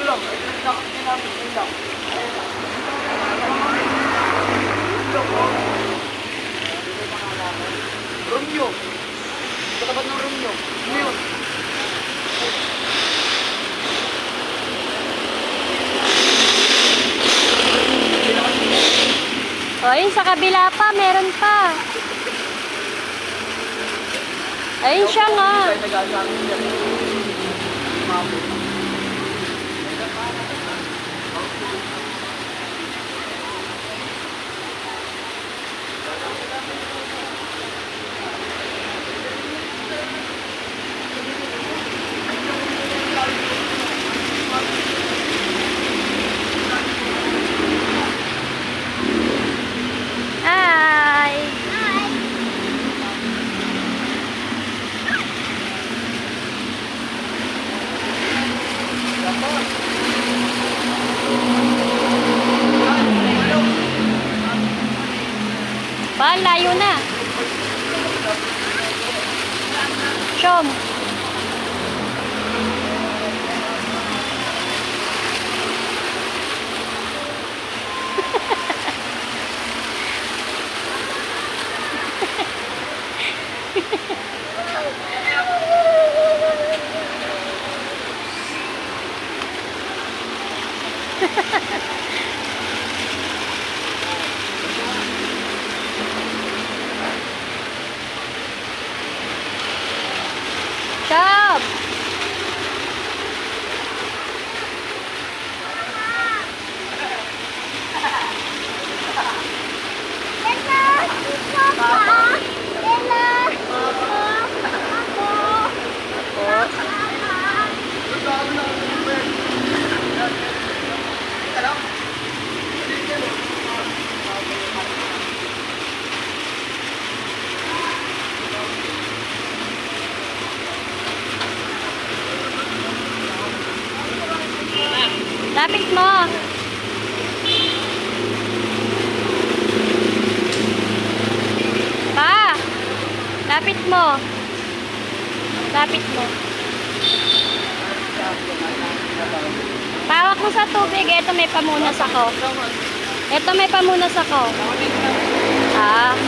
lang. Ito lang. Ito lang. Romeo. Katapat ng Romeo. Ano yun? O, ayun, sa kabila pa, meron pa. Ayun siya nga. Hi! Pa, layo na. Chom. Chom. Lapit mo. Pa, lapit mo. Lapit mo. Pawak mo sa tubig. Ito may pamunas ako. Ito may pamunas ako. Ah.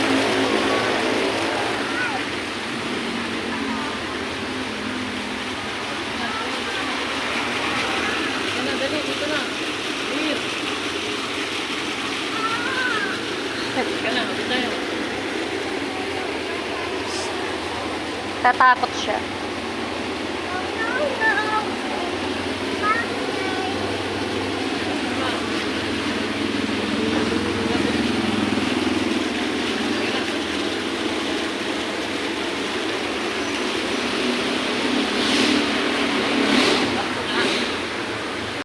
Dali, dito na. Here. Ka na, dito tayo. Tatakot siya.